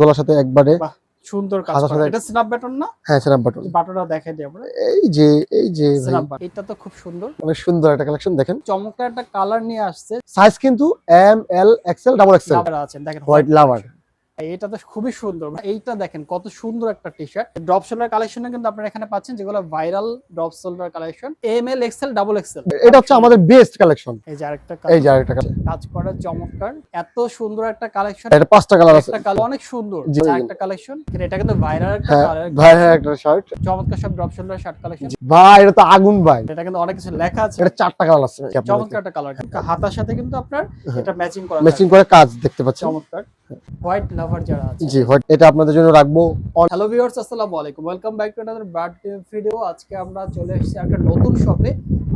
গলার সাথে একবারে বাহ সুন্দর কাজ করা। এটা স্ন্যাপ বাটন না? হ্যাঁ স্ন্যাপ বাটন। বাটনটা দেখাই দিই আমরা। এই যে স্ন্যাপ বাটন। এটা তো খুব সুন্দর। অনেক সুন্দর একটা কালেকশন দেখেন। চমৎকার একটা কালার নিয়ে আসছে। সাইজ কিন্তু M L XL double XL আছেন দেখেন হোয়াইট লাভার। এটা তো খুবই সুন্দর। এইটা দেখেন কত সুন্দর একটা টি-শার্ট। ড্রপ শোল্ডার কালেকশনে কিন্তু আপনারা এখানে পাচ্ছেন যেগুলো viral drop shoulder collection M L XL double XL. এটা হচ্ছে আমাদের বেস্ট কালেকশন। এই যে আরেকটা কাজ করা চমৎকার। এত সুন্দর একটা কালেকশন। এটা পাঁচটা কালার আছে। একটা কালার অনেক সুন্দর। আরেকটা কালেকশন। এটা কিন্তু ভাইরাল একটা কালার। ভাইরাল একটা শার্ট। চমৎকার সব ড্রপ শোল্ডার শার্ট কালেকশন। ভাই এটা তো আগুন ভাই। এটা কিন্তু অনেক কিছু লেখা আছে। এটা চারটা কালার আছে। চমৎকার একটা কালার। হাতার সাথে কিন্তু আপনার এটা ম্যাচিং করে কাজ দেখতে পাচ্ছেন। চমৎকার। হোয়াইট লাভার যারা আছে জি হোয়াইট এটা আপনাদের জন্য রাখবো। হ্যালো ভিউয়ার্স আসসালামু আলাইকুম, welcome back to another brand new video. আজকে আমরা চলে এসেছি একটা নতুন শপে,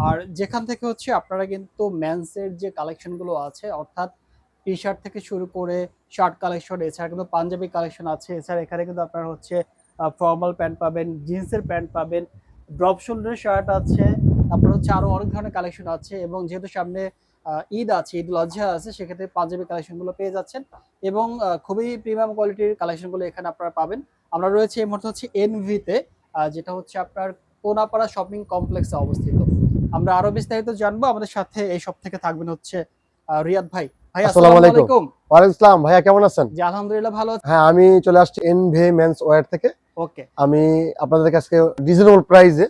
আর যেখান থেকে হচ্ছে আপনারা কিন্তু মেন্সের যে কালেকশনগুলো আছে অর্থাৎ টি শার্ট থেকে শুরু করে শার্ট কালেকশন, এছাড়া কিন্তু পাঞ্জাবি কালেকশন আছে, এছাড়া এখানে কিন্তু আপনারা হচ্ছে ফর্মাল প্যান্ট পাবেন, জিন্সের প্যান্ট পাবেন, ড্রপ শোল্ডারের শার্ট আছে, তারপর হচ্ছে আরো অনেক ধরনের কালেকশন আছে। এবং যেহেতু সামনে ঈদ আছে, ঈদ উল আজহা আছে, সেক্ষেত্রে পাঞ্জাবি কালেকশনগুলো পেয়ে যাচ্ছেন এবং খুবই প্রিমিয়াম কোয়ালিটির কালেকশনগুলো এখানে আপনারা পাবেন। আমরা রয়েছে এই মুহূর্তে হচ্ছে এনভিতে, যেটা হচ্ছে আপনার কোনাপাড়া শপিং কমপ্লেক্সে অবস্থিত। আমরা আরো বিস্তারিত জানবো। আমাদের সাথে এই শপ থেকে থাকবেন হচ্ছে রিয়াদ ভাই। ভাই আসসালামু আলাইকুম। ওয়ালাইকুম আসসালাম। ভাইয়া কেমন আছেন? জি আলহামদুলিল্লাহ ভালো আছি। হ্যাঁ আমি চলে আসছি এনভি মেন্স ওয়্যার থেকে। ওকে, আমি আপনাদের কাছে রিজনেবল প্রাইসে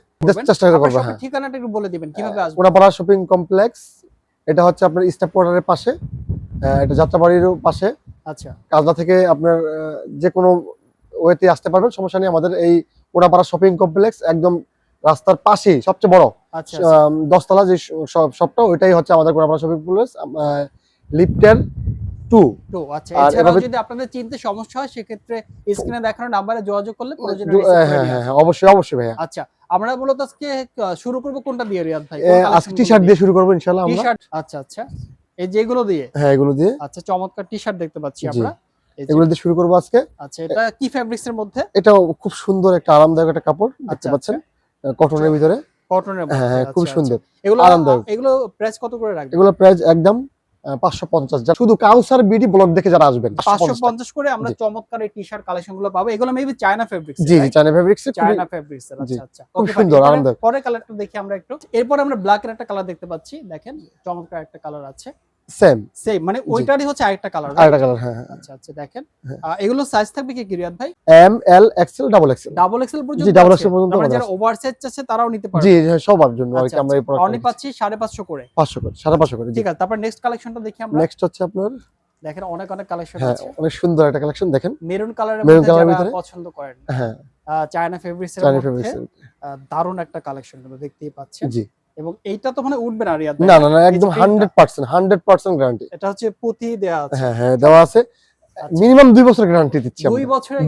চেষ্টা করব। হ্যাঁ ঠিকানাটা একটু বলে দিবেন কিভাবে আসবেন। কোনাপাড়া শপিং কমপ্লেক্স, এটা হচ্ছে আপনার স্টাফ কোয়ার্টারের পাশে, এটা যাত্রাবাড়ির পাশে। আচ্ছা, কাজলা থেকে আপনার যে কোনো ওয়েতে আসতে পারবেন, সমস্যা নেই। আমাদের এই কোনাপাড়া শপিং কমপ্লেক্স একদম রাস্তার পাশেই সবচেয়ে বড় 10 তলা যে শপটা, ওইটাই হচ্ছে আমাদের কোনাপাড়া শপিং কমপ্লেক্স লিফটের 2। আচ্ছা, এছাড়াও যদি আপনাদের চিনতে সমস্যা হয় সেক্ষেত্রে স্ক্রিনে দেখানো নম্বরে যোগাযোগ করলে প্রয়োজনীয় হ্যাঁ অবশ্যই ভাইয়া। আচ্ছা, আমরা মূলত আজকে শুরু করব কোনটা দিয়ে রিয়াদ ভাই? আজকে টি-শার্ট দিয়ে শুরু করব ইনশাআল্লাহ আমরা। টি-শার্ট, আচ্ছা এই যেগুলো দিয়ে? হ্যাঁ এগুলো দিয়ে। আচ্ছা, চমৎকার টি-শার্ট দেখতে পাচ্ছি আমরা। এগুলো দিয়ে শুরু করব আজকে। আচ্ছা, এটা কি ফেব্রিক্স এর মধ্যে? এটা খুব সুন্দর একটা আরামদায়ক একটা কাপড় দেখতে পাচ্ছেন, কটনের ভিতরে। কটনের মধ্যে? হ্যাঁ খুব সুন্দর। এগুলো প্রাইস কত করে রাখবেন? এগুলো প্রাইস একদম 550। শুধু কাউসার বিডি ব্লগ দেখে যারা আসবেন 550 করে আমরা চমৎকার এই টি-শার্ট কালেকশন গুলো পাবো। এগুলো মেবি চায়না ফেব্রিক্স। জি চায়না ফেব্রিক্স। আচ্ছা খুব সুন্দর আরামদায়ক। পরে কালারটা দেখি আমরা একটু। এরপর আমরা ব্ল্যাক এর একটা কালার দেখতে পাচ্ছি, দেখেন চমৎকার একটা কালার আছে। সেম মানে ওইটারই হচ্ছে আরেকটা কালার। হ্যাঁ আচ্ছা দেখেন। এগুলো সাইজ থাকবে কি রিয়াদ ভাই? M L XL double XL পর্যন্ত। জি ডাবল এক্সেল পর্যন্ত। মানে যারা ওভার সাইজ চাচ্ছে তারাও নিতে পারবে। জি সবার জন্য আর কি। আমরা এই প্রোডাক্ট অনলি পাচ্ছি 550 করে। 550 করে। ঠিক আছে, তারপর নেক্সট কালেকশনটা দেখি আমরা। নেক্সট হচ্ছে আপনার দেখেন অনেক কালেকশন আছে। অনেক সুন্দর একটা কালেকশন দেখেন, মেরুন কালারের মধ্যে যারা পছন্দ করেন। হ্যাঁ চায়না ফেব্রিক্স এর মধ্যে দারুণ একটা কালেকশন কিন্তু দেখতেই পাচ্ছেন। জি এবং এইটা তো মানে উঠবে না রিয়াদ ভাই? না একদম 100% গ্যারান্টি। এটা হচ্ছে পুঁতি দেয়া আছে। হ্যাঁ দেওয়া আছে। মিনিমাম 2 বছর গ্যারান্টি দিচ্ছি আমরা।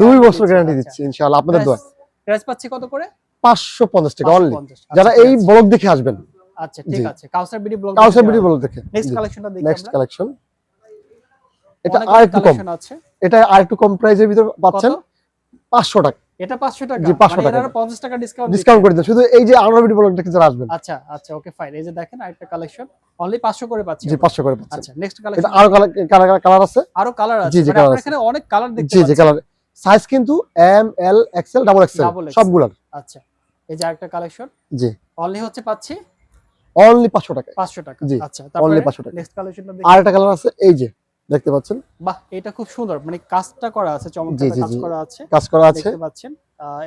2 বছর গ্যারান্টি দিচ্ছি ইনশাআল্লাহ আপনাদের দোয়া। প্রাইস পাচ্ছি কত করে? 550 টাকা অনলি, যারা এই আচ্ছা, ব্লগ দেখে আসবেন। আচ্ছা ঠিক আছে, কাউসার বিডি ব্লগ দেখে। নেক্সট কালেকশনটা দেখি আমরা। নেক্সট কালেকশন এটা আরেকটু কম আছে। এটা আরেকটু কম প্রাইসের ভিতর পাচ্ছেন। 500 টাকা। এটা 500 টাকা। জি 500 টাকা। এর 50 টাকা ডিসকাউন্ট করে দেন শুধু এই যে আনোয়ার বিডি ব্লগ দেখে যারা আসবেন। আচ্ছা ওকে ফাইন। এই যে দেখেন আরেকটা কালেকশন অনলি 500 করে পাচ্ছি। জি 500 করে পাচ্ছেন। আচ্ছা নেক্সট কালেকশন। এটা আরো কালার আছে। আরো কালার আছে। জি মানে আপনারা এখানে অনেক কালার দেখতে পাচ্ছেন। জি কালার। সাইজ কিন্তু M L XL double XL সবগুলোর। আচ্ছা, এই যে আরেকটা কালেকশন। জি অনলি হচ্ছে পাচ্ছি অনলি 500 টাকা। 500 টাকা। জি আচ্ছা, তারপরে অনলি 500 টাকা। নেক্সট কালেকশনটা দেখি। আরেকটা কালার আছে এই যে দেখতে পাচ্ছেন। বাহ, এটা খুব সুন্দর, মানে কাজটা করা আছে, চমৎকার কাজ করা আছে। দেখতে পাচ্ছেন।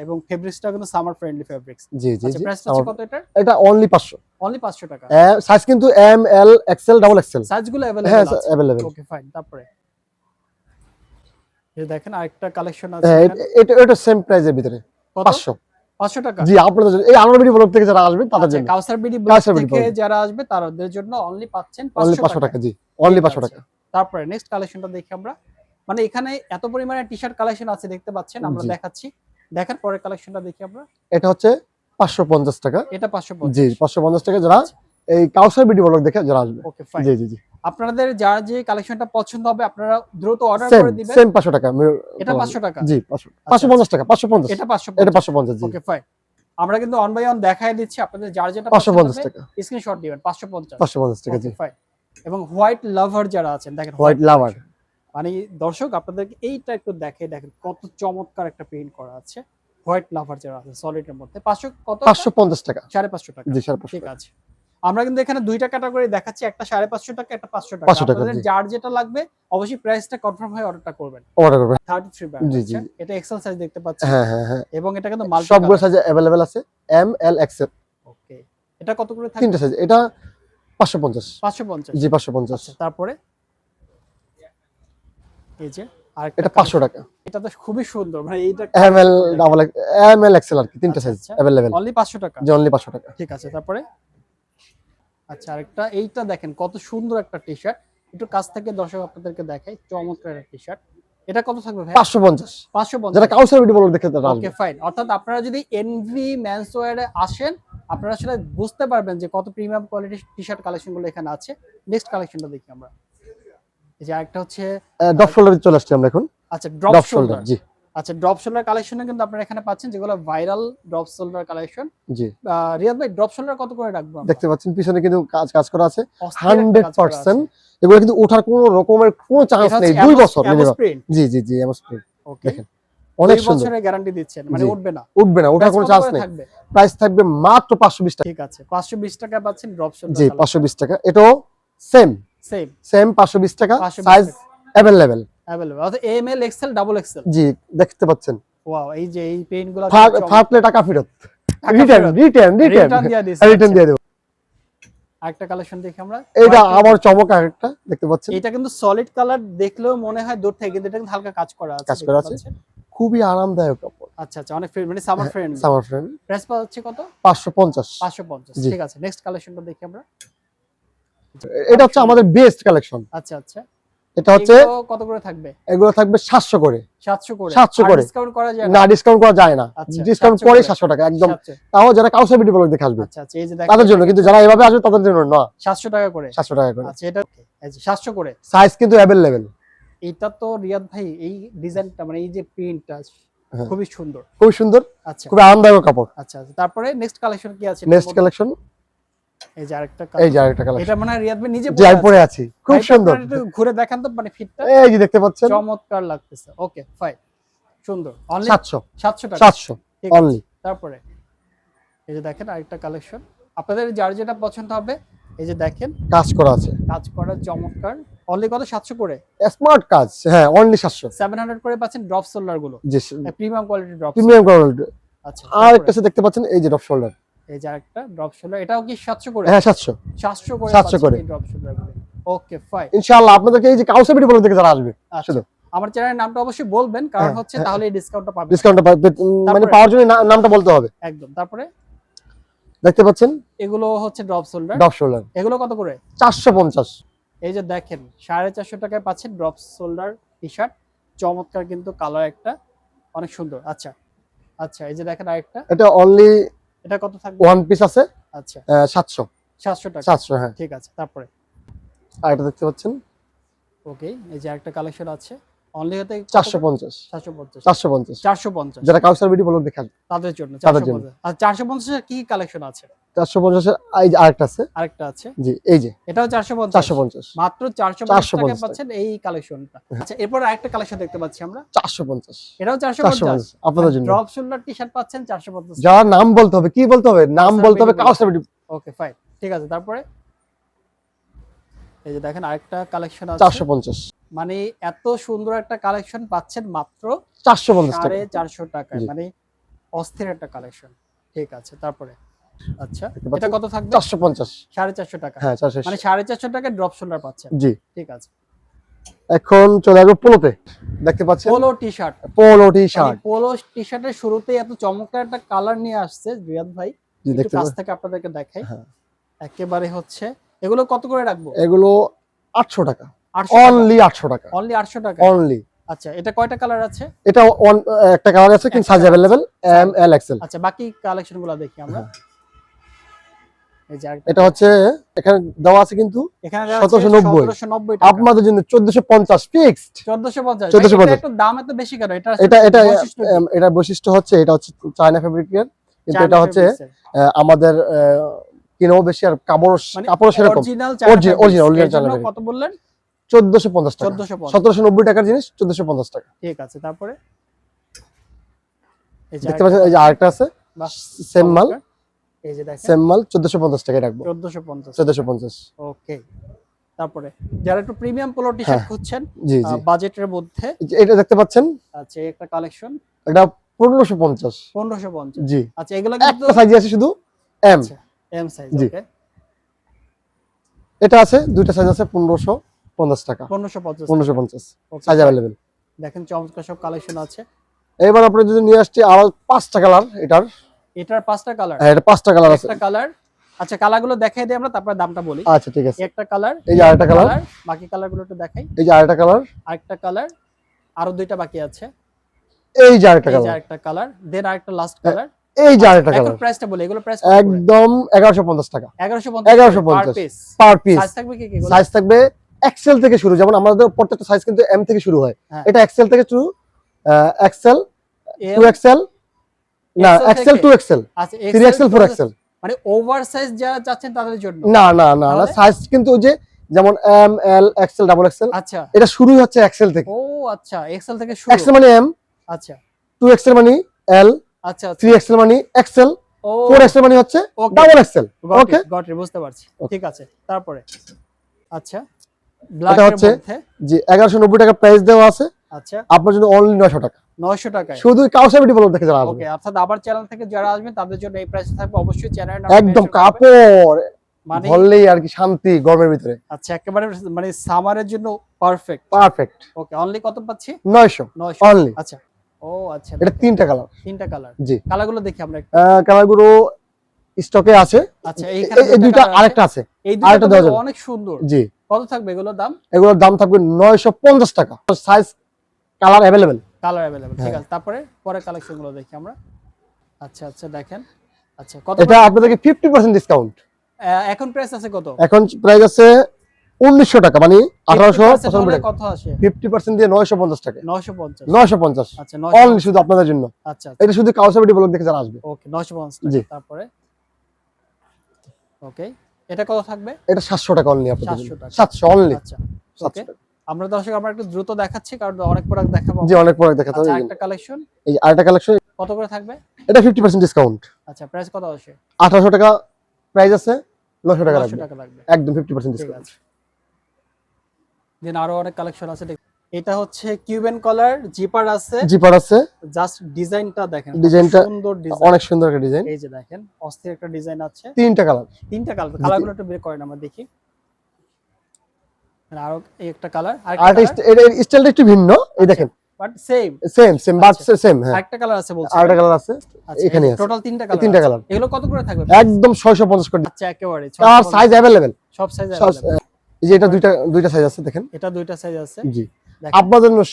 এবং ফেব্রিক্সটা কিন্তু সামার ফ্রেন্ডলি ফেব্রিক্স। জি আচ্ছা, প্রাইস হচ্ছে কত এটা? এটা অনলি 500। অনলি 500 টাকা। সাইজ কিন্তু M L XL double XL সাইজগুলো अवेलेबल হ্যাঁ আছে। अवेलेबल। Okay fine. তারপরে এই দেখেন আরেকটা কালেকশন আছে। এটা সেম প্রাইসের ভিতরে 500 টাকা। জি আপনাদের জন্য এই আনোয়ার বিডি ব্লগ থেকে যারা আসবেন তাদের জন্য। কাউসার বিডি ব্লগ থেকে যারা আসবে তাদের জন্য অনলি পাচ্ছেন 500 টাকা। জি অনলি 500 টাকা। তারপরে নেক্সট কালেকশনটা দেখি আমরা। মানে এখানে এত পরিমাণে টি-শার্ট কালেকশন আছে দেখতে পাচ্ছেন, আমরা দেখাচ্ছি। দেখেন পরের কালেকশনটা দেখি আমরা। এটা হচ্ছে 550 টাকা। এটা 550। জি 550 টাকা যারা এই কাউসার বিডি ব্লগ দেখে যারা আসবে। Okay fine. জি আপনাদের যার যে কালেকশনটা পছন্দ হবে আপনারা দ্রুত অর্ডার করে দিবেন। সেম 500 টাকা। এটা 500 টাকা। জি 550 টাকা। 550 এটা 550। এটা 550 জি। Okay fine. আমরা কিন্তু অন বাই অন দেখায় দিচ্ছি, আপনাদের যার যেটা 550 টাকা স্ক্রিনশট দিবেন। 550 550 টাকা জি। ফাইন। এবং হোয়াইট লাভার যারা আছেন দেখেন, হোয়াইট লাভার মানে দর্শক আপনাদেরকে এইটা একটু দেখেন কত চমৎকার একটা প্রিন্ট করা আছে, হোয়াইট লাভার যারা আছে সলিডের মধ্যে। 500 কত? 550 টাকা। 550 টাকা। জি 550 ঠিক টাকা। আছে। আমরা কিন্তু এখানে দুইটা ক্যাটাগরি দেখাচ্ছি, একটা 550 টাকা, একটা 500 টাকা। 500 টাকা, আপনাদের জি। যার যেটা লাগবে অবশ্যই প্রাইসটা কনফার্ম হয়ে অর্ডারটা করবেন। অর্ডার করবেন। 33 ব্র্যান্ড জি, হচ্ছে। জি। এটা এক্সেল সাইজ দেখতে পাচ্ছেন হ্যাঁ, হ্যাঁ, হ্যাঁ। এবং এটা কিন্তু মাল্টি সবগুলো কালার। সাইজে अवेलेबल আছে, এম, এল, এক্সেল। ওকে। এটা কত করে থাকবে? তিনটা সাইজ। এটা 550। 550। জি 550। আচ্ছা, তারপরে এই যে আরেকটা এটা 500 টাকা। এটা তো খুবই সুন্দর। মানে এইটা এম, এল, double x, M, L, Excel আর কি তিনটা সাইজ अवेलेबल। অনলি 500 টাকা। জি অনলি 500 টাকা। ঠিক আছে, তারপরে আচ্ছা আরেকটা, এইটা দেখেন কত সুন্দর একটা টি-শার্ট। একটু কাছ থেকে দর্শক আপনাদেরকে দেখাই, চমৎকার একটা টি-শার্ট। এটা কত থাকবে ভাই? 550। 550। যারা কাউসার ভিডিও বলতে দেখতে তারা ওকে ফাইন। অর্থাৎ আপনারা যদি এনভি মেন্সওয়্যারে আসেন, আপনারা আসলে বুঝতে পারবেন যে কত প্রিমিয়াম কোয়ালিটির টি-শার্ট কালেকশনগুলো এখানে আছে। নেক্সট কালেকশনটা দেখি আমরা। এই যে আরেকটা হচ্ছে ড্রপ শোল্ডারে চলে আসছি আমরা এখন। আচ্ছা ড্রপ ড্রপ শোল্ডার। শোল্ডার, জি। আচ্ছা ড্রপ শোল্ডার কালেকশনে কিন্তু আপনারা এখানে পাচ্ছেন যেগুলো ভাইরাল ড্রপ শোল্ডার কালেকশন। জি। রিয়াদ ভাই ড্রপ শোল্ডার কত করে রাখবো আমরা? দেখতে পাচ্ছেন পিছনে কিন্তু কাজ করা আছে অস্থির একটা কাজ করা আছে। 100%। এগুলো কিন্তু ওঠার কোনো রকমের কোনো চান্স এটা নেই। হচ্ছে 2 বছর এমএস মিনিমাম। প্রিন্ট। জি, জি, জি, এমএস প্রিন্ট। ওকে। দেখেন অনেক 2 সুন্দর। বছরের গ্যারান্টি দিচ্ছেন, মানে জি। উঠবে না। উঠবে না, ওঠার কোনো চান্স নেই। থাকবে? প্রাইস থাকবে মাত্র 520 টাকা। ঠিক আছে, 520 টাকায় পাচ্ছেন ড্রপ শোল্ডার। জি 520 টাকা। এটাও সেম সেম 520 টাকা। 520 সাইজ अवेलेबल। अवेलेबल অর্থাৎ M L XL double XL. জি দেখতে পাচ্ছেন। ওয়াও, এই যে এই পেইন্টগুলো ফাটলে টাকা ফেরত। রিটার্ন রিটার্ন দিয়ে দিয়েছে। রিটার্ন দিয়ে দেব। আরেকটা কালেকশন দেখি আমরা। এটা আবার চমক আরেকটা দেখতে পাচ্ছেন। এটা কিন্তু সলিড কালার, দেখলেও মনে হয় দূর থেকে, কিন্তু এটা কিন্তু হালকা কাজ করা আছে। কাজ করা আছে। খুবই আরামদায়ক কাপড়। আচ্ছা আচ্ছা, অনেক মানে summer friend. Summer friend. Price পাচ্ছে কত? 550। 550। ঠিক আছে, নেক্সট কালেকশনটা দেখি আমরা। এটা হচ্ছে আমাদের বেস্ট কালেকশন। আচ্ছা আচ্ছা, এটা হচ্ছে কত করে থাকবে? এগুলো থাকবে 700 করে। 700 করে। 700 করে। ডিসকাউন্ট করা যায় না, ডিসকাউন্ট করা যায় না। আচ্ছা, ডিসকাউন্ট করে 700 টাকা একদম। তাও যারা কাউসার ভিডিও বলে দেখে আসবে। আচ্ছা আচ্ছা, এই যে দেখেন তাদের জন্য, কিন্তু যারা এভাবে আসবে তাদের জন্য না। 700 টাকা করে। 700 টাকা করে। আচ্ছা, এটা এই যে 700 করে। সাইজ কিন্তু अवेलेबल। এটা তো রিয়াদ ভাই এই ডিজাইনটা, মানে এই যে প্রিন্টটা খুবই সুন্দর। খুব সুন্দর। আচ্ছা, খুব আরামদায়ক কাপড়। আচ্ছা আচ্ছা, তারপরে নেক্সট কালেকশন কি আছে? নেক্সট কালেকশন এই যে আরেকটা এই যে আরেকটা কালেকশন। এটা মানে রিয়াদ ভাই নিজে পরে আছি। খুব সুন্দর। একটু ঘুরে দেখান তো, মানে ফিটটা এই যে দেখতে পাচ্ছেন। চমৎকার লাগতেছে। ওকে ফাইন, সুন্দর। অনলি 700 টাকা। 700 ঠিক আছে। অনলি। তারপরে এই যে দেখেন আরেকটা কালেকশন, আপনাদের যার যেটা পছন্দ হবে। এই যে দেখেন কাজ করা আছে, কাজ করা চমৎকার। অনলি কত? 700 করে। স্মার্ট কাজ। হ্যাঁ অনলি 700। 700 করে পাচ্ছেন ড্রপ শোল্ডার গুলো, জি প্রিমিয়াম কোয়ালিটির ড্রপ। Premium quality. আচ্ছা, আর একটা দেখতে পাচ্ছেন এই যে ড্রপ শোল্ডার। এই যে আরেকটা ড্রপ শোল্ডার, এটাও কি 700 করে? হ্যাঁ 700 করে 700 করে এই ড্রপ শোল্ডার গুলো। ওকে ফাইন, ইনশাআল্লাহ আপনাদেরকে এই যে কাউসার ভিডিও বলে দেখে যারা আসবে শুধু আমার চ্যানেলের নামটা অবশ্যই বলবেন, কারণ হচ্ছে তাহলে এই ডিসকাউন্টটা পাবেন। ডিসকাউন্টটা মানে পাওয়ার জন্য নামটা বলতে হবে একদম। তারপরে দেখতে পাচ্ছেন এগুলো হচ্ছে ড্রপ শোল্ডার। ড্রপ শোল্ডার এগুলো কত করে? 450। এই যে দেখেন 450 টাকায় পাচ্ছেন ড্রপ শোল্ডার টি-শার্ট, চমৎকার কিন্তু কালার একটা, অনেক সুন্দর। আচ্ছা আচ্ছা, এই যে দেখেন আরেকটা, এটা অনলি এটা কত থাকবে? ওয়ান পিস আছে। আচ্ছা 700 টাকা। 700 হ্যাঁ। ঠিক আছে, তারপরে আর এটা দেখতে পাচ্ছেন ওকে, এই যে আরেকটা কালেকশন আছে অনলি হতে 450 450 যারা কাউসার ভিডিও বলে দেখে আসবে তাদের জন্য তাদের জন্য। 450। আর 450 এর কি কালেকশন আছে? 450 এর এই যে আরেকটা আছে। আরেকটা আছে, জি এই যে এটাও 450। 450 মাত্র 450 টাকায় পাচ্ছেন এই কালেকশনটা। আচ্ছা, এরপর আরেকটা কালেকশন দেখতে পাচ্ছি আমরা 450। এটাও 450 আপনাদের জন্য। ড্রপ শোল্ডার টি-শার্ট পাচ্ছেন 450। যারা নাম বলতে হবে, কি বলতে হবে? নাম বলতে হবে কাউসার ভিডিও। ওকে ফাইন, ঠিক আছে। তারপরে এই যে দেখেন আরেকটা কালেকশন আছে 450। মানে এত সুন্দর একটা কালেকশন পাচ্ছেন মাত্র 450 টাকা। 450 টাকায়, মানে অস্থির একটা কালেকশন। ঠিক আছে, তারপরে আচ্ছা এটা কত থাকবে? 450 450 টাকা। হ্যাঁ 450 মানে 450 টাকায় ড্রপ শোল্ডার পাচ্ছেন। জি ঠিক আছে, এখন চলে আসবো পোলোতে। দেখতে পাচ্ছেন polo T-shirt. Polo T-shirt. Polo টি-শার্টের শুরুতেই এত চমৎকার একটা কালার নিয়ে আসছে রিয়াদ ভাই, জি একটু দেখতে কাছ পাচ্ছেন। থেকে আপনাদেরকে দেখাই। হ্যাঁ একেবারে হচ্ছে এগুলো কত করে রাখবো? এগুলো 800 টাকা। 800 অনলি 800 টাকা। অনলি 800 টাকা। অনলি। আচ্ছা, এটা কয়টা কালার আছে? এটা একটা কালার আছে, কিন্তু size available M L XL. আচ্ছা, বাকি কালেকশনগুলো দেখি আমরা। এই যে এটা হচ্ছে এখানে দেওয়া আছে, কিন্তু এখানে 1790 টাকা। আপনাদের জন্য 1450 ফিক্সড। 1450 এটা একটু দাম এত বেশি কেন? এটা বৈশিষ্ট্য হচ্ছে এটা হচ্ছে চায়না ফেব্রিকের, কিন্তু এটা হচ্ছে আমাদের কিনেও বেশি আর কাপড় সেরকম অরিজিনাল চায়না। কত বললেন? 1450 টাকা। 1450 1790 টাকার জিনিস 1450 টাকা। ঠিক আছে, তারপরে এই যে দেখতে পাচ্ছেন এই যে আরেকটা আছে বাহ, সেম মাল, চমৎকার। এই যে দেখেন সেম মাল 1450 টাকায় রাখবো। 1450। 1450। ওকে, তারপরে যারা একটু প্রিমিয়াম পোলো টি-শার্ট হ্যাঁ। খুঁজছেন জি জি। বাজেটের মধ্যে, এই যে এটা দেখতে পাচ্ছেন, আচ্ছা এই একটা কালেকশন এটা 1550। 1550। জি। আচ্ছা এগুলো কিন্তু একটা সাইজ আছে শুধু এম। আচ্ছা এম সাইজ। জি। ওকে, এটা আছে দুইটা সাইজ আছে 1550 টাকা। 1550। 1550 ওকে, সাইজ अवेलेबल। দেখেন চমৎকার সব কালেকশন আছে। এবার আপনি যদি নিয়ে আসছি আরো 5টা কালার, এটার 5টা কালার। হ্যাঁ এটা 5টা কালার আছে। একটা কালার, আচ্ছা কালারগুলো দেখাই দিই আমরা, তারপরে দামটা বলি। আচ্ছা ঠিক আছে। একটা কালার, এই যে আরেকটা কালার, বাকি কালারগুলো একটু দেখাই। এই যে আরেকটা কালার, আরেকটা কালার, আরো দুইটা বাকি আছে। এই যে আরেকটা এই যে কালার, আরেকটা কালার, দেন আরেকটা লাস্ট কালার। এই যে আরেকটা এখন কালার। প্রাইসটা বলি, এগুলো প্রাইস একদম 1150 টাকা। 1150 পার 1150 পিস। Per piece. সাইজ থাকবে কি কি? সাইজ থাকবে এক্সেল থেকে শুরু, যেমন আমাদের প্রত্যেকটা সাইজ কিন্তু এম থেকে শুরু হয়। হ্যাঁ। এটা এক্সেল থেকে শুরু, এক্সেল, এল, 2 এক্সেল, না XL এক্সেল, থেকে? 2 এক্সেল, আচ্ছা 3 এক্সেল, 4 এক্সেল। মানে ওভার সাইজ যারা চাচ্ছেন তাদের জন্য? না না না না, তাহলে? সাইজ কিন্তু ওই যে যেমন M, L, XL, double Excel, আচ্ছা, এটা শুরুই হচ্ছে এক্সেল থেকে। ও আচ্ছা এক্সেল থেকে শুরু। এক্সেল মানে এম, আচ্ছা 2 এক্সেল মানে এল, আচ্ছা 3 এক্সেল মানে এক্সেল, ও 4 এক্সেল মানে হচ্ছে okay, double XL. Okay, got it, বুঝতে পারছি। Okay. ঠিক আছে, তারপরে আচ্ছা এটা ব্ল্যাকের হচ্ছে মধ্যে, জি 1190 টাকা প্রাইস দেওয়া আছে, আচ্ছা আপনার জন্য অনলি 900 টাকা। 900 টাকায়। শুধু কাউসার বিউটি পার্লার থেকে যারা আসবে। ওকে, অর্থাৎ আবার চ্যানেল থেকে যারা আসবেন তাদের জন্য এই প্রাইস থাকবে। অবশ্যই চ্যানেল একদম কাপড় মানে ধরলেই আর কি শান্তি গরমের ভিতরে। আচ্ছা একেবারে মানে সামারের জন্য পারফেক্ট। পারফেক্ট। ওকে, অনলি কত পাচ্ছি? 900 900 অনলি। আচ্ছা, ও আচ্ছা এটা দেখেন, 3টা কালার। তিনটা কালার। জি। কালারগুলো দেখি আমরা একটু। কালারগুলো স্টকে আছে। আচ্ছা এইখানে এই দুইটা colour আছে। আরেকটা আছে। এই আরেকটা দুটো দেওয়া যাবে। অনেক সুন্দর। জি। কত থাকবে এগুলোর দাম? এগুলোর দাম থাকবে 950 টাকা। Size colour available. Colour available, ঠিক হ্যাঁ। আছে। তারপরে পরের কালেকশন গুলো দেখি আমরা। আচ্ছা আচ্ছা দেখেন, আচ্ছা কত এটা আপনাদেরকে 50% ডিসকাউন্ট। এখন প্রাইস আছে কত? এখন প্রাইস আছে 1900 টাকা, মানে 50% 1895 হলে টাকা। কত আসে? 50% দিয়ে 950 টাকা। 950। 950 আচ্ছা অনলি 950। শুধু আপনাদের জন্য। আচ্ছা এটা শুধু কাউসার বিউটি পার্লার থেকে যারা আসবে। ওকে 950 জি। টাকা। তারপরে ওকে, এটা কত থাকবে? এটা 700 টাকা অনলি আপনাদের 700 জন্য। টাকা। 700 অনলি। আচ্ছা 700 ওকে, টাকা। আমরা দর্শক আমরা একটু দ্রুত দেখাচ্ছি কারণ অনেক প্রোডাক্ট দেখাবো। জি অনেক পরে দেখাতে আচ্ছা হবে। একটা কালেকশন, এই যে আরেকটা কালেকশন, কত করে থাকবে? এটা 50% ডিসকাউন্ট। আচ্ছা প্রাইস কত আসে? 1800 টাকা প্রাইস আছে, 900 টাকা 900 রাখবে। টাকা লাগবে। একদম 50% ঠিক ডিসকাউন্ট। আছে, দেন আরো অনেক কালেকশন আছে। এটা হচ্ছে কিউবেন কলার, জিপার আছে। জিপার আছে। জাস্ট ডিজাইনটা দেখেন, কত ডিজাইনটা সুন্দর ডিজাইন। অনেক সুন্দর একটা ডিজাইন। এই যে দেখেন অস্থির একটা ডিজাইন আছে। 3টা কালার। তিনটা কালার, কালারগুলো একটু বের করেন আমরা দেখি। আরো এই একটা কালার, আর্টিস্ট এর স্টাইলটা একটু ভিন্ন, এই দেখেন। But same same but same. হ্যাঁ আরেকটা কালার আছে বলছি। আরেকটা কালার আছে এখানে আছে। টোটাল তিনটা কালার। তিনটা কালার। এগুলো কত করে থাকবে? একদম 650 করে। আচ্ছা একেবারে কালার সাইজ अवेलेबल। সব সাইজ अवेलेबल। এই যে এটা দুইটা সাইজ আছে দেখেন। এটা দুইটা সাইজ আছে। জি। দেখেন। আপনাদের জন্য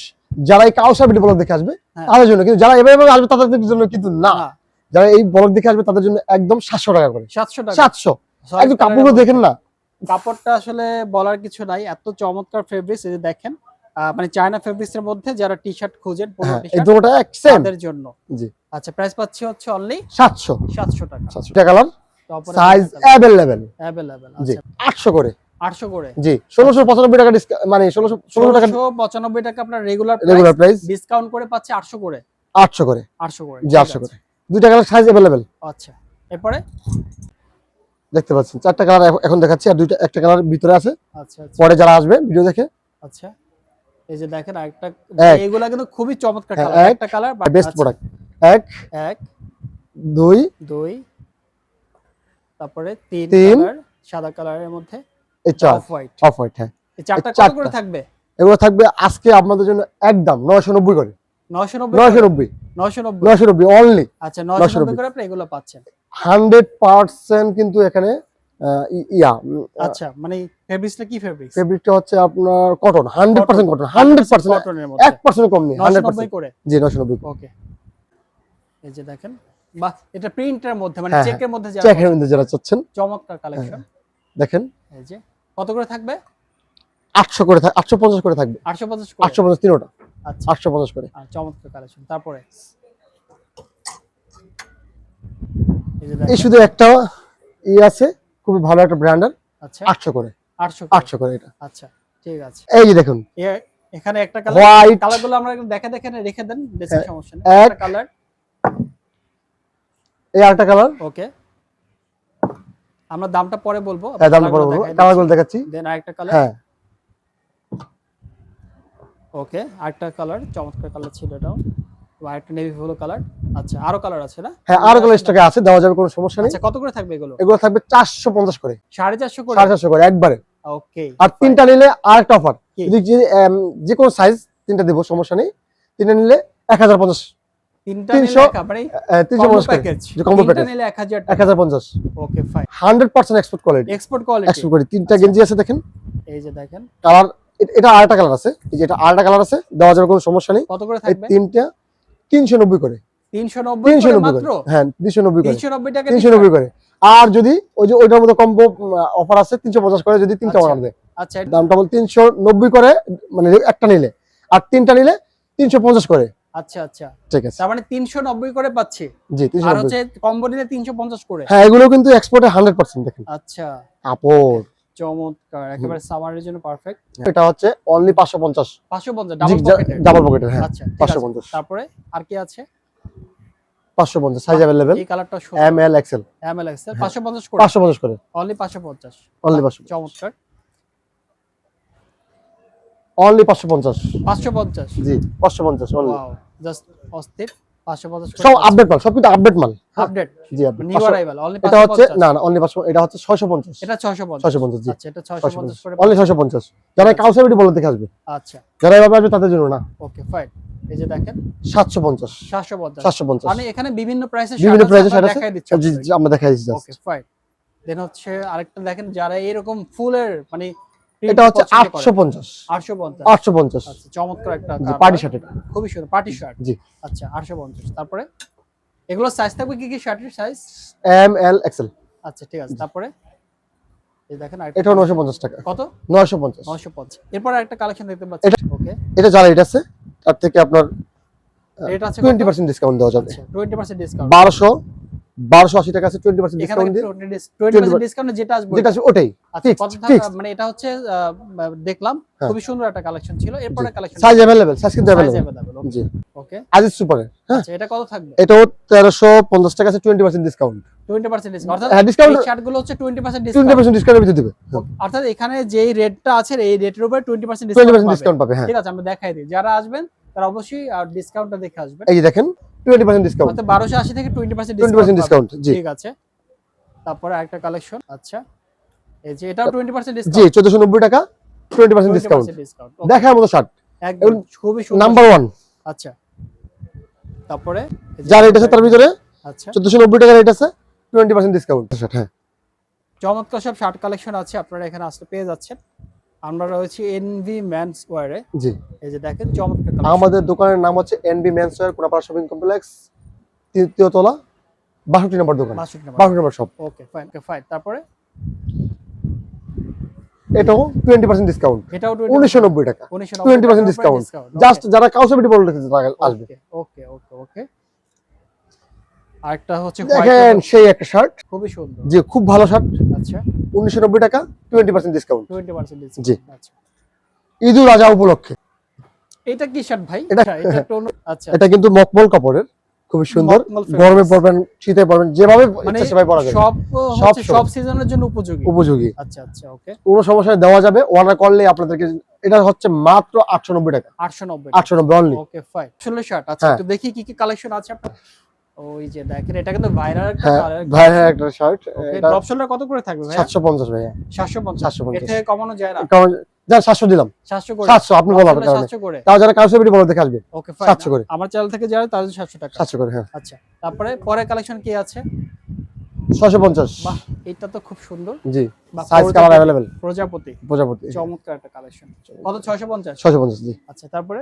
যারা এই কাউসার বিউটি পার্লার দেখে আসবে হ্যাঁ। তাদের জন্য, কিন্তু যারা এভাবে আসবে তাদের জন্য কিন্তু না। না, যারা এই ব্লগ দেখে আসবে তাদের জন্য একদম 700 টাকা করে। 700 টাকা। 700। Solid একদম colour এর কাপড়গুলো মধ্যে। দেখেন না। কাপড়টা আসলে বলার কিছু নাই, এত চমৎকার ফেব্রিক্স। এই যে দেখেন মানে চায়না ফেব্রিক্স এর মধ্যে যারা টি-শার্ট খোঁজেন, পোলো হ্যাঁ, এই টি-শার্ট, দুটোটা এক সেম। তাদের জন্য। জি। আচ্ছা প্রাইস পাচ্ছি হচ্ছে অনলি 700 টাকা। 700 টাকা কালার, তারপরে সাইজ अवेलेबल। अवेलेबल। জি আচ্ছা 800 করে। 800 করে। জি 1695 টাকা ডিসকাউন্ট, মানে 16 টাকা 1695 টাকা আপনার রেগুলার রেগুলার প্রাইস, ডিসকাউন্ট করে পাচ্ছে 800 করে। 800 করে। 800 করে। জি 800 করে। দুইটা কালার সাইজ अवेलेबल। আচ্ছা এরপরে দেখতে পাচ্ছেন 4টা কালার এখন দেখাচ্ছি, আর একটা কালার ভিতরে আছে। আচ্ছা আচ্ছা পরে যারা আসবে ভিডিও দেখে। আচ্ছা এই যে দেখেন আরেকটা, এক। এইগুলা কিন্তু খুবই চমৎকার হ্যাঁ, কালার। এক। একটা কালার বেস্ট প্রোডাক্ট। 1 1 2 2 তারপরে 3 তিন। কালার, সাদা কালারের মধ্যে এই 4 অফ হোয়াইট। Off white. হ্যাঁ এই চারটা এই কত চারটা। করে থাকবে? এগুলো থাকবে আজকে আপনাদের জন্য একদম 990 করে। 990 990 990 990 অনলি। আচ্ছা 990 990 করে আপনি এগুলো পাচ্ছেন। 100% কিন্তু এখানে আচ্ছা মানে ফেব্রিক্সটা কি ফেব্রিক্স? ফেব্রিকটা হচ্ছে আপনার কটন, 100% কটন, 100% কটনের মধ্যে 1% কম নেই, 990 100% করে। জি 990। ওকে এই যে দেখেন, বাহ এটা প্রিন্টের মধ্যে মানে হ্যাঁ, চেকের মধ্যে যারা চেকের মধ্যে যারা চাচ্ছেন চমৎকার কালেকশন। দেখেন এই যে কত করে থাকবে? 800 করে 850 করে থাকবে। 850 করে। 850 তিনটা। আচ্ছা 850 করে। আর চমৎকার কালেকশন। তারপরে এই যে এই দেখেন, শুধু একটা আছে খুবই ভালো একটা ব্র্যান্ডের, আচ্ছা 800 করে। 800 করে। 800 করে এটা। আচ্ছা ঠিক আছে। এই যে দেখুন এখানে একটা কালার, হোয়াইট, কালারগুলো আমরা দেখে দেখে রেখে দেন, বেশি সমস্যা নেই। একটা কালার, এই আরেকটা কালার। ওকে, আমরা দামটা পরে বলবো, হ্যাঁ দামটা পরে বলবো, কালারগুলো দেখাচ্ছি। দেন আরেকটা কালার, হ্যাঁ ওকে, আরেকটা কালার, চমৎকার কালার ছিল এটাও, আরেকটা নেভি ব্লু কালার। আচ্ছা, আরো কালার আছে না? হ্যাঁ আরো কালার স্টকে আছে, দেওয়া যাবে, কোনো সমস্যা নেই। আচ্ছা, কত করে থাকবে এগুলো? এগুলো থাকবে 450 করে, 450 করে, 450 করে একবারে। ওকে, আর তিনটা নিলে আরেকটা অফার, যদি যে কোনো সাইজ তিনটা দেব, সমস্যা নেই। তিনটা নিলে 1050, তিনটা নিলে মানে 350 প্যাকেজ, কম্বো প্যাকেজ নিলে 1000 1050। Okay fine, 100% export quality, export quality. Export quality. তিনটা গেঞ্জি আছে দেখেন, এই যে দেখেন কালার, এটা আরেকটা কালার আছে, এই যে এটা আরেকটা কালার আছে, দেওয়া যাবে, কোনো সমস্যা নেই। কত করে এই থাকবে? তিনটা 390 করে, 390 করে মাত্র, হ্যাঁ 390 করে, 390 টাকা, 390 করে। আর যদি ওই যে ওইটার মধ্যে কম্বো অফার আছে 350 করে, যদি তিনটা অর্ডার দেয়। আচ্ছা, দামটা বল 390 করে, মানে একটা নিলে, আর তিনটা নিলে 350 করে। আচ্ছা আচ্ছা, ঠিক আছে, তার মানে 390 করে পাচ্ছি। জি আর 390। হচ্ছে কম্বো নিলে 350 করে। হ্যাঁ এগুলো কিন্তু এক্সপোর্টে 100% দেখেন। আচ্ছা, কাপড় চমৎকার, একেবারে সামারের জন্য পারফেক্ট। এটা হচ্ছে অনলি 550, 550 ডাবল পকেটের, ডাবল পকেটের। হ্যাঁ আচ্ছা 550। তারপরে আর কি আছে? 550 সাইজ अवेलेबल, এই কালারটা M L XL, M L XL 550 করে, 550 করে, অনলি 550, অনলি 550, চমৎকার, অনলি 550, 550, জি 550 অনলি। ওয়াও, জাস্ট অস্থির, 550 করে সব আপডেট মাল, সব কিন্তু আপডেট মাল, আপডেট, জি আপডেট। New arrival, only 550। এটা হচ্ছে না না অনলি 550, এটা হচ্ছে 650, এটা 650, 650 জি। আচ্ছা, এটা 650 করে, অনলি 650। যারা কাউসাবিটি বলে দেখে আসবে, আচ্ছা যারা এভাবে আসবে তাদের জন্য না। ওকে ফাইন, এই যে দেখেন 750, 750, 750, মানে এখানে বিভিন্ন প্রাইসে বিভিন্ন প্রাইসে শার্ট আছে, দেখাই দিচ্ছি। জি জি আমরা দেখাই দিচ্ছি। ওকে ফাইন, দেন হচ্ছে আরেকটা দেখেন, যারা এরকম ফুলের মানে এটা হচ্ছে 850, 850, 850, আচ্ছা চমৎকার একটা পার্টি শার্ট, এটা খুবই সুন্দর পার্টি শার্ট, জি। আচ্ছা 850। তারপরে এগুলো সাইজ থাকবে কি কি শার্টের সাইজ? এম এল এক্সেল, আচ্ছা ঠিক আছে। তারপরে এই দেখেন এটাও 950 টাকা, কত? 950, 950। এরপর আরেকটা কালেকশন দেখতে পাচ্ছি, ওকে, এটা যারা এটা আছে তার থেকে আপনার এটা আছে 20% ডিসকাউন্ট দেওয়া যাবে। আচ্ছা 20% ডিসকাউন্ট, 1280 টাকা আছে, 20% ডিসকাউন্ট দিয়ে 20% ডিসকাউন্ট যেটা আসবে, যেটা আছে ওটাই আচ্ছা ফিক্সড, কত টাকা? ফিক্সড। মানে এটা হচ্ছে দেখলাম খুবই সুন্দর একটা কালেকশন ছিল। এরপরে কালেকশন সাইজ अवेलेबल, সাইজ কিন্তু अवेलेबल, জি, জি। ওকে, আজিজ সুপারের, হ্যাঁ আচ্ছা এটা কত থাকবে? এটাও 1350 টাকা আছে, 20% ডিসকাউন্ট, 20% ডিসকাউন্ট, অর্থাৎ হ্যাঁ ডিসকাউন্ট, এই শার্টগুলো হচ্ছে 20% ডিসকাউন্ট, 20% ডিসকাউন্টের ভিতরে দিবে, অর্থাৎ এখানে যেই রেটটা আছে এই রেটের উপর 20% 20% ডিসকাউন্ট পাবে। হ্যাঁ ঠিক আছে, আমরা দেখাই দিই, যারা আসবেন তারা অবশ্যই ডিসকাউন্টটা দেখে আসবেন। এই যে দেখেন 20% ডিসকাউন্ট, অর্থাৎ 1280 থেকে 20% 20% ডিসকাউন্ট, জি ঠিক আছে। তারপরে আরেকটা কালেকশন, আচ্ছা এই যে এটাও 20% জি ডিসকাউন্ট, 1490 টাকা, 20% ডিসকাউন্ট, ডিসকাউন্ট, দেখার মতো শার্ট, একদম খুবই সুন্দর, নাম্বার 1। আচ্ছা তারপরে এই যে যার রেট আছে তার ভিতরে আচ্ছা 1490 টাকা রেট আছে, 20% ডিসকাউন্ট শার্ট। হ্যাঁ চমৎকার সব শার্ট কালেকশন আছে, আপনারা এখানে আসলে পেয়ে যাচ্ছেন। আমরা রয়েছি এনভি মেন্স ওয়্যারে, জি। এই যে দেখেন চমৎকার কালেকশন। আমাদের দোকানের নাম হচ্ছে NB men's wear, Konapara shopping complex, 3য় তলা, 62 নম্বর দোকান, 62 নম্বর শপ। Okay fine, fine. তারপরে এটাও 20% ডিসকাউন্ট, এটাও 1990 টাকা, 20% ডিসকাউন্ট, জাস্ট যারা কাউসাবিটি বলে রেখেছে তারা আসবে। ওকে ওকে ওকে। আরেকটা হচ্ছে দেখেন সেই একটা শার্ট, খুবই সুন্দর, জি খুব ভালো শার্ট, আচ্ছা 1990 টাকা, 20% ডিসকাউন্ট, 20% ডিসকাউন্ট, জি। আচ্ছা ঈদুল আজহা উপলক্ষে। এটা কি শার্ট ভাই? এটা আচ্ছা এটা কিন্তু মকমল কাপড়ের, খুব সুন্দর, মকমল fabrics। গরমে পরবেন, শীতে পরবেন, যেভাবে মানে ইচ্ছা সেভাবে পরা যাবে, সব সব হচ্ছে সব সিজনের জন্য উপযোগী, উপযোগী, আচ্ছা আচ্ছা ওকে। কোনো সমস্যা নেই, দেওয়া যাবে। অর্ডার করলে আপনাদেরকে এটা হচ্ছে মাত্র 890 টাকা, 890, 890 অনলি। ওকে ফাইন, আসলে শার্ট। আচ্ছা হ্যাঁ। একটু দেখি কি কি কালেকশন আছে আপনার। ওই যে দেখেন এটা কিন্তু ভাইরাল একটা হ্যাঁ কালার, ভাই, হ্যাঁ একটা শার্ট, এটা ড্রপ শোল্ডার কত করে থাকবে ভাই? 750 ভাইয়া, 750, 750 এর থেকে কমানো যায় না? যার 700 দিলাম, 700 করে, 700 আপনি বলার কারণে, 700 করে, তাও যারা কাউসাবিটি বলে দেখে আসবে, ওকে ফাইন, 700 করে, আমার চ্যানেল থেকে যারা তাদের 700 টাকা, 700 করে, হ্যাঁ আচ্ছা। তারপরে পরে কালেকশন কি আছে? 650, বাহ এটা তো খুব সুন্দর, জি বাহ, সাইজ কালার अवेलेबल, প্রজাপতি, প্রজাপতি, চমৎকার একটা কালেকশন। কত? 650, 650, জি। আচ্ছা তারপরে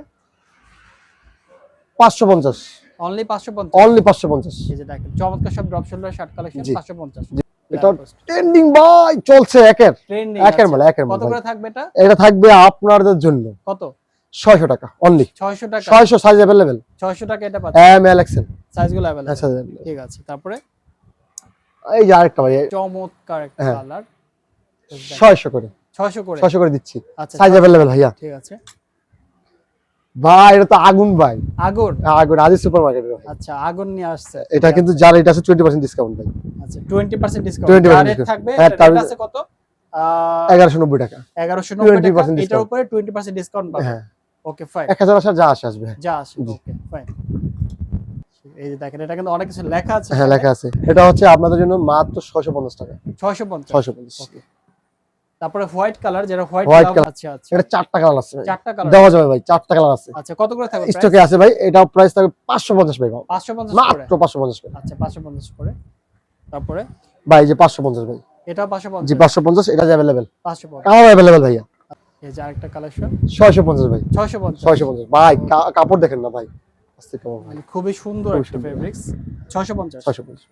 550, অনলি 550, অনলি 550, এই যে দেখেন চমৎকার সব ড্রপ শোল্ডার শার্ট কালেকশন, জি। 550, এটা ট্রেন্ডিং ভাই, চলছে একের ট্রেন্ডিং, একের মাল, একের মাল কত ভাই। করে থাকবে এটা? এটা থাকবে আপনাদের জন্য কত? 600 টাকা অনলি, 600 টাকা, 600 সাইজ अवेलेबल, 600 টাকা এটা পাচ্ছেন, এম এল এক্সেল সাইজগুলো अवेलेबल, আচ্ছা, ঠিক আছে। তারপরে এই যে আরেকটা ভাই, চমৎকার একটা হ্যাঁ। কালার, 600 করে, 600 করে 600 করে দিচ্ছি, আচ্ছা সাইজ अवेलेबल ভাইয়া। ঠিক আছে ভাই এটা তো আগুন ভাই, আগুন আগুন আজিজ সুপারমার্কেটের ভাই। আচ্ছা আগুন নিয়ে আসছে এটা কিন্তু যার এটা আছে 20% ডিসকাউন্ট ভাই। আচ্ছা 20% ডিসকাউন্ট 20% রেট থাকবে, হ্যাঁ, রেট আছে কত 1190 টাকা 1190 টাকা, 20% এটার উপরে 20% ডিসকাউন্ট পাবে। হ্যাঁ ওকে ফাইন, 1000 আসা যা আসবে। যা আসে ওকে ফাইন। এই যে দেখেন এটা কিন্তু অনেক কিছু লেখা আছে, হ্যাঁ লেখা আছে। এটা হচ্ছে আপনাদের জন্য মাত্র 650 টাকা 650 650। ওকে। তারপরে হোয়াইট কালার, যেটা হোয়াইট White কালার, color। আচ্ছা আচ্ছা এটা 4টা কালার আছে ভাই, 4টা কালার দেওয়া যাবে ভাই, 4টা কালার আছে আচ্ছা কত করে থাকবে প্রাইস? স্টকে আছে ভাই। এটা প্রাইস থাকবে 550 ভাই, 550 করে মাত্র 550 করে আচ্ছা 550 করে। তারপরে ভাই, যে 550 ভাই, এটা 550 জি 550, এটা যে अवेलेबल 550। কালার अवेलेबल ভাইয়া। এই যে আরেকটা কালেকশন 650 ভাই 650 650 ভাই। কাপড় দেখেন না ভাই, আস্তে কাপড় ভাই, মানে খুবই সুন্দর খুবই একটা সুন্দর। ফেব্রিক্স 650 650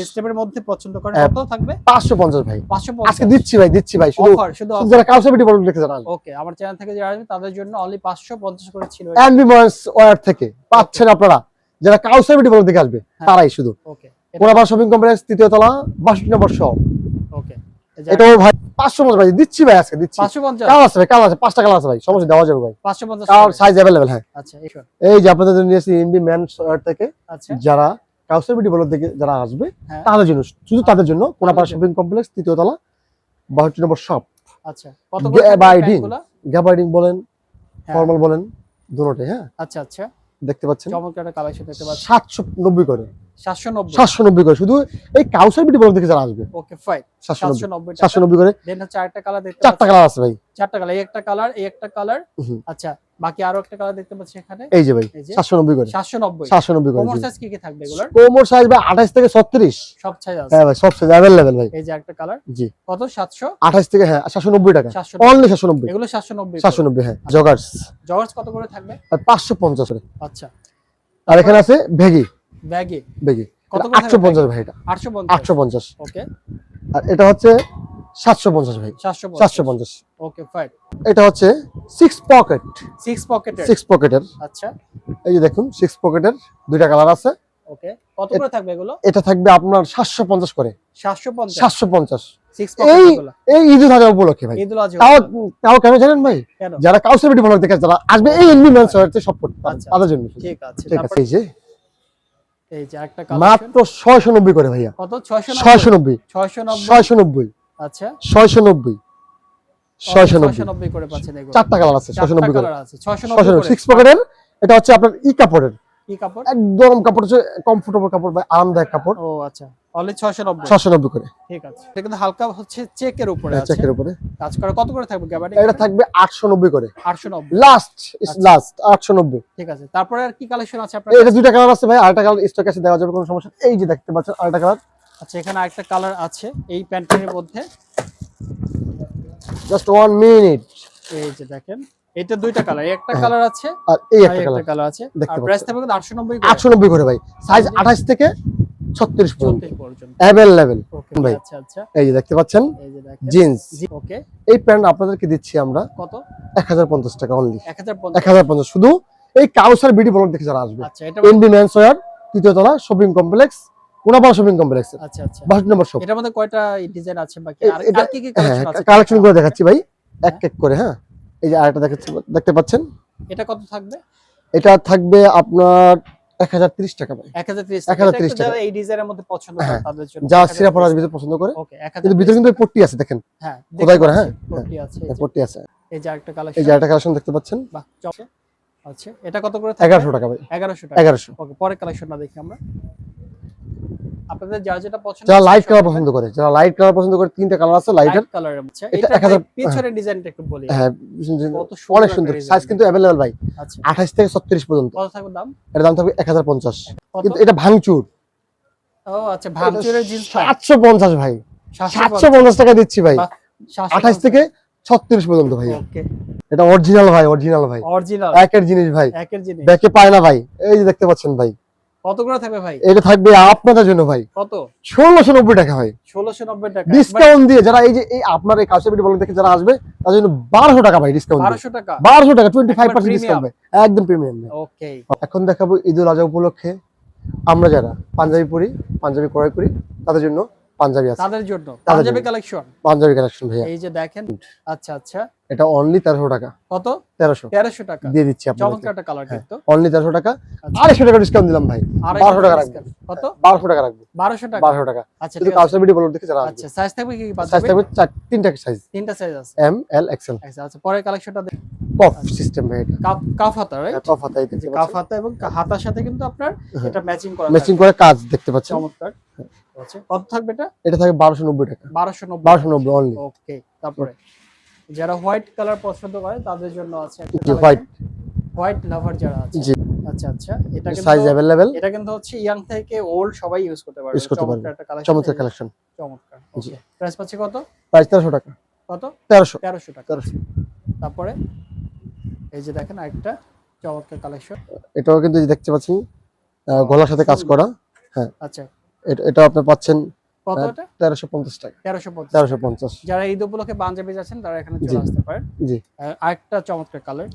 স্টেপের মধ্যে পছন্দ করেন হ্যাঁ। কত থাকবে? 550 ভাই। আজকে 550 দিচ্ছি ভাই, শুধু অফার, শুধু শুধু অফার। যারা কাউসাবিটি বলুন লিখে জানান। ওকে আমার চ্যানেল থেকে যারা আসবে তাদের জন্য অনলি 550 করে ছিল। অ্যাম্বিময়েন্স ওয়্যার থেকে পাচ্ছেন আপনারা, যারা কাউসাবিটি বলুন দেখে আসবে হ্যাঁ। তারাই শুধু। ওকে কোনাবার শপিং কমপ্লেক্স 3য় তলা 62 নম্বর শপ। ওকে এটাও ভাই 550 ভাই দিচ্ছি ভাই, আজকে দিচ্ছি। 550 কালার আছে ভাই, কালার আছে, 5টা কালার আছে ভাই, সমস্যা দেওয়া যাবে ভাই। 550 কালার সাইজ अवेलेबल হ্যাঁ। আচ্ছা এসো এই যে আপনাদের জন্য নিয়েছি ইন্ডি মেন্স ওয়্যার থেকে, আচ্ছা যারা কাউসাবিটি বলুন দেখে যারা আসবে হ্যাঁ তাদের জন্য, শুধু তাদের জন্য। কোনাপাড়া জন্য। শপিং কমপ্লেক্স 3য় তলা 62 নম্বর শপ। আচ্ছা কত করে থাকবে গ্যাবার্ডিন, প্যান্টগুলো? গ্যাবার্ডিন বলেন হ্যাঁ। ফর্মাল বলেন দুটোটাই হ্যাঁ। আচ্ছা আচ্ছা দেখতে পাচ্ছেন চমৎকার একটা কালেকশন দেখতে পাচ্ছি 790 করে 790 790 করে, শুধু এই কাউসাবিটি বলুন দেখে যারা আসবে ওকে ফাইন 790 790 টাকা 790 করে। দেন হচ্ছে আরেকটা কালার দেখতে 4টা পাচ্ছি, কালার আছে ভাই। 4টা কালার, এই একটা কালার, এই একটা কালার, হুম। আচ্ছা বাকি আরো একটা কালার দেখতে পাচ্ছি এখানে। এই যে ভাই এই যে 790 করে 790 790 করে কোমর জি। সাইজ কি কি থাকবে এগুলোর? কোমর সাইজ ভাই 28 থেকে 36। সব সাইজ আছে। হ্যাঁ ভাই, সব সাইজ अवेलेबल ভাই। এই যে একটা কালার জি কত 700 28 থেকে হ্যাঁ 790 টাকা 790 অনলি 790 এগুলো 790 790 হ্যাঁ। জগার্স জগার্স কত করে থাকবে? 550 করে। আচ্ছা আর এখানে আছে ভেগি, ব্যাগে ভেগি কত করে থাকবে 850 ভাই, এটা 850 850। ওকে আর এটা হচ্ছে 750 ভাই 750 750। ওকে ফাইন এটা হচ্ছে 6 পকেট, 6 পকেটের 6 পকেটের। আচ্ছা এই যে দেখুন 6 পকেটের দুইটা কালার আছে। ওকে কত করে থাকবে এগুলো? এটা থাকবে আপনার 750 করে 750 750 6 পকেট এই এগুলো এই ঈদ উল আজহা উপলক্ষে ভাই। ঈদুল আজহা তাও তাও কেন জানেন ভাই, কেন? যারা কাউসাবিটি বলুন দেখে যারা আসবে এই এনবি মেন্স ওয়্যারতে সব করতে আচ্ছা, তাদের জন্য। ঠিক আছে ঠিক তারপর আছে। এই যে একটা কালেকশন মাত্র 690 করে ভাইয়া, কত 690 690 690 690 আচ্ছা 690 690 690 করে পাচ্ছেন এগুলো। 4টা কালার আছে 690 করে কালার আছে 690 করে 6 পকেটের। এটা হচ্ছে আপনার ই কাপড়ের, কি কাপড়? একদম কাপড় হচ্ছে কমফোর্টেবল কাপড় ভাই, আরামদায়ক কাপড়। ও আচ্ছা অনলি 690 690 করে ঠিক আছে। এটা কিন্তু হালকা হচ্ছে চেকের উপরে আছে, চেকের উপরে। কাজ করা কত করে থাকবে গ্যাবার্ডিন? এটা থাকবে 890 করে 890 লাস্ট আচ্ছা। লাস্ট 890। ঠিক আছে। তারপরে আর কি কালেকশন আছে আপনার? এটা দুইটা কালার আছে ভাই, আরেকটা কালার স্টক আছে, দেওয়া যাবে কোনো সমস্যা। এই যে দেখতে পাচ্ছেন আরেকটা কালার, আচ্ছা এখানে আরেকটা কালার আছে এই প্যান্টের মধ্যে, জাস্ট 1 মিনিট। এই যে দেখেন এটা দুইটা কালার, একটা কালার আছে আর এই আর একটা কালার একটা কালার আছে। দেখতে আর পাচ্ছেন। প্রাইস থাকবে কিন্তু 890 করে 890 করে ভাই, সাইজ 28 থেকে 36 পর্যন্ত 34 পর্যন্ত। अवेलेबल ওকে ভাই। আচ্ছা আচ্ছা এই যে দেখতে পাচ্ছেন এই যে দেখেন জিন্স। ওকে এই প্যান্ট আপনাদেরকে দিচ্ছি আমরা কত? 1050 টাকা অনলি 1050 1050 শুধু এই কাউসার বিডি ব্লগ দেখে যারা আসবে। আচ্ছা এটা এনবি মেন্স ওয়্যার 3য় তলা shopping complex, Konapara shopping complex আচ্ছা আচ্ছা 62 নম্বর শপ। এটার মধ্যে কয়টা ডিজাইন আছে বাকি? আর এটা আর কি কি কালেকশন আছে? কালেকশন করে দেখাচ্ছি ভাই এক এক করে হ্যাঁ। এই যে আরেকটা দেখাচ্ছি, দেখতে পাচ্ছেন এটা কত থাকবে? এটা থাকবে আপনার 1030 টাকা ভাই। 1030 1030 টাকা। যারা এই ডিজাইনের মধ্যে পছন্দ করে হ্যাঁ, তাদের জন্য যা সিরা পরাজ ভিতরে পছন্দ করে, ওকে কিন্তু ভিতরে কিন্তু পট্টি আছে দেখেন, হ্যাঁ খোদাই করা, হ্যাঁ পট্টি আছে এই যে। পট্টি আছে। এই যে আরেকটা এই কালেকশন, যে আরেকটা কালেকশন দেখতে পাচ্ছেন বাহ চমৎকার। আচ্ছা এটা কত করে থাকবে? 1100 টাকা ভাই 1100 টাকা 1100। ওকে পরে কালেকশনটা দেখি আমরা। আপনাদের যার যেটা পছন্দ যারা লাইট কালার পছন্দ করে, যারা লাইট কালার পছন্দ করে, তিনটা কালার আছে লাইটের। কালারের মধ্যে এটা এটা 1000 পিছনের ডিজাইনটা একটু বলি। হ্যাঁ কত অনেক সুন্দর সুন্দর একটা সাইজ design। কিন্তু अवेलेबल ভাই, আচ্ছা 28 থেকে 36 পর্যন্ত। কত থাকবে দাম? এর দাম থাকবে 1050। কত? কিন্তু এটা ভাঙচুর ও আচ্ছা ভাঙচুরের জিন্স 750 ভাই, 750 টাকা দিচ্ছি ভাই, 28 থেকে 36 পর্যন্ত ভাই। ওকে এটা অরিজিনাল ভাই, অরিজিনাল ভাই, অরিজিনাল একের জিনিস ভাই, একের জিনিস। ব্যাকে পায় না ভাই। এই যে দেখতে পাচ্ছেন ভাই, কত করে থাকবে ভাই? এটা থাকবে আপনাদের জন্য ভাই কত? 1690 টাকা ভাই, 1690 টাকা ডিসকাউন্ট দিয়ে। যারা এই যে এই আপনার এই কাউসাবিটি বলতে দেখে যারা আসবে তাদের জন্য 1200 টাকা ভাই ডিসকাউন্ট। 1200 টাকা 1200 টাকা 25% একবার ডিসকাউন্ট ভাই, একদম প্রিমিয়াম ভাই। ওকে এখন দেখাবো ঈদুল আজহা উপলক্ষে আমরা যারা পাঞ্জাবি পরি, পাঞ্জাবি ক্রয় করি তাদের জন্য পাঞ্জাবি আছে তাদের জন্য তাদের পাঞ্জাবি জন্য। কালেকশন। পাঞ্জাবি কালেকশন ভাইয়া। এই যে দেখেন, আচ্ছা আচ্ছা, এটা অনলি 1300 টাকা। কত? 1300 1300 টাকা। দিয়ে দিচ্ছি আপনাকে। চমৎকার একটা কালার হ্যাঁ, কিন্তু। অনলি 1300 টাকা। আচ্ছা, 250 টাকা ডিসকাউন্ট দিলাম ভাই। 1200 টাকা রাখবো। কত? 1200 টাকা রাখবো। 1200 টাকা। 1200 টাকা। আচ্ছা শুধু ঠিক আছে। কালচার ভিডিও বলতে দেখে যারা আসবে। আচ্ছা, সাইজ থাকবে কি কি সাইজ পাঞ্জাবি? থাকবে তিনটা সাইজ, তিনটা সাইজ আছে। M L XL. আচ্ছা আচ্ছা, পরের কালেকশনটা পফ সিস্টেম ভাই এটা। কাফ হাতা, রাইট? পফ হাতাই দেখতে কাফ পাচ্ছেন। হাতা এবং হাতার সাথে কিন্তু আপনার এটা ম্যাচিং করা ম্যাচিং থাকবে। করে কাজ দেখতে পাচ্ছেন। চমৎকার। আচ্ছা, কত থাকবে এটা? এটা থাকবে 1290 টাকা। 1290। 1290 অনলি। ওকে, তারপরে যারা হোয়াইট কালার পছন্দ করে তাদের জন্য আছে একটা জি, হোয়াইট। হোয়াইট লাভার যারা আছে। জি, আচ্ছা আচ্ছা, এটা কিন্তু সাইজ अवेलेबल। এটা কিন্তু হচ্ছে ইয়াং থেকে ওল্ড সবাই ইউজ করতে পারবে। ইউজ করতে পারবে। চমৎকার একটা কালেকশন। চমৎকার কালেকশন। চমৎকার। জি। ওকে, প্রাইস পাচ্ছি কত? প্রাইস 1300 টাকা। কত? 1300 1300 টাকা। 1300। তারপরে এই যে দেখেন আরেকটা চমৎকার কালেকশন। এটাও কিন্তু এই যে দেখতে পাচ্ছেন গলার সাথে কাজ করা। হ্যাঁ, আচ্ছা, এটা আপনি পাচ্ছেন কত এটা? 1350 টাকা। 1350। 1350। যারা ঈদ উপলক্ষে পাঞ্জাবি যাচ্ছেন তারা এখানে জি। চলে আসতে পারেন। জি, আরেকটা চমৎকার কালার।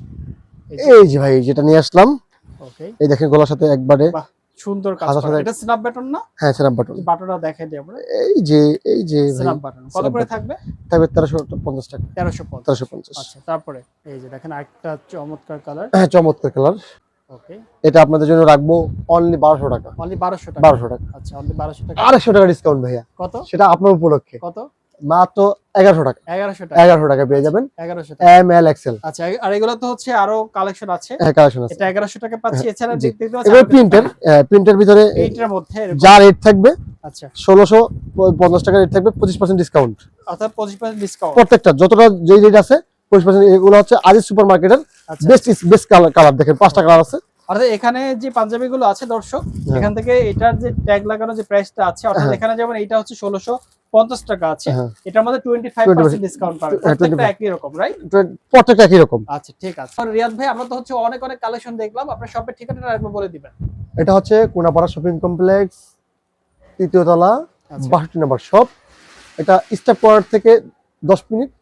এই যে ভাই যেটা নিয়ে আসলাম, ওকে, এই দেখেন গলার সাথে একবারে বাহ, সুন্দর কাজ হাতার করা। সাথে- এটা স্ন্যাপ বাটন না? হ্যাঁ স্ন্যাপ বাটন। বাটনটা দেখাই দিই আমরা। এই যে ভাই স্ন্যাপ বাটন কত snap করে button। থাকবে? থাকবে 1350 টাকা। 1350। 1350। আচ্ছা, তারপরে এই যে দেখেন আরেকটা চমৎকার কালার। হ্যাঁ, চমৎকার কালার। ওকে, এটা আপনাদের জন্য রাখবো অনলি 1200 টাকা। অনলি 1200 টাকা। 1200 টাকা। আচ্ছা, অনলি 1200 টাকা। 250 টাকা ডিসকাউন্ট ভাইয়া। কত? সেটা আপনার উপলক্ষে কত? মাত্র 1100 টাকা। 1100 টাকা। 1100 টাকা পেয়ে যাবেন 1100 টাকা। M L XL. আচ্ছা, আর এগুলো তো হচ্ছে আরো কালেকশন আছে। হ্যাঁ, কালেকশন আছে। এটা 1100 টাকা পাচ্ছি। এছাড়া জি। দেখতে পাচ্ছি এগুলো প্রিন্টের ভিতরে এইটার মধ্যে এরকম। যা রেট থাকবে আচ্ছা, 1650 টাকা রেট থাকবে, 25% ডিসকাউন্ট। অর্থাৎ 25% ডিসকাউন্ট। প্রত্যেকটা যতটা যেই রেট আছে 25%। এগুলো হচ্ছে আজিজ সুপার মার্কেটের আচ্ছা, বেস্ট কালার দেখেন, 5টা কালার আছে। অর্থাৎ এখানে যে পাঞ্জাবিগুলো আছে দর্শক, হ্যাঁ। এখান থেকে এটার যে ট্যাগ লাগানো যে প্রাইসটা আছে, অর্থাৎ হ্যাঁ। এখানে যেমন এইটা হচ্ছে 1650 টাকা আছে, হ্যাঁ। এটার মধ্যে 25% ডিসকাউন্ট পাবেন। হ্যাঁ, প্রত্যেকটা 25 একই রকম, রাইট? প্রত্যেকটা একই রকম। আচ্ছা, ঠিক আছে। আর রিয়াদ ভাই, আমরা তো হচ্ছে অনেক কালেকশন দেখলাম, আপনার শপের ঠিকানাটা একবার বলে দিবেন। এটা হচ্ছে কোনাপাড়া শপিং কমপ্লেক্স, 3য় তলা, আচ্ছা। 62 নম্বর শপ। এটা স্টেপ পয়েন্ট থেকে 10 মিনিট,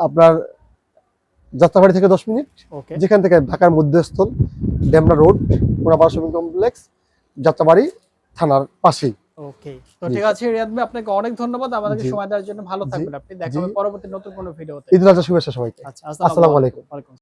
আপনার যাত্রাবাড়ি থেকে 10 মিনিট। ওকে, যেখান থেকে ঢাকার মধ্যস্থল Demra road, Konapara shopping complex, Jatrabari থানার পাশেই। ওকে। তো জি। ঠিক আছে রিয়াদ ভাই, আপনাকে অনেক ধন্যবাদ আমাদেরকে জি। সময় দেওয়ার জন্য। ভালো থাকবেন আপনি। দেখা জি। হবে পরবর্তী নতুন কোনো ভিডিওতে। ঈদুল আজহা শুভেচ্ছা সবাইকে। আচ্ছা, আসসালামু আলাইকুম। ওয়ালাইকুম।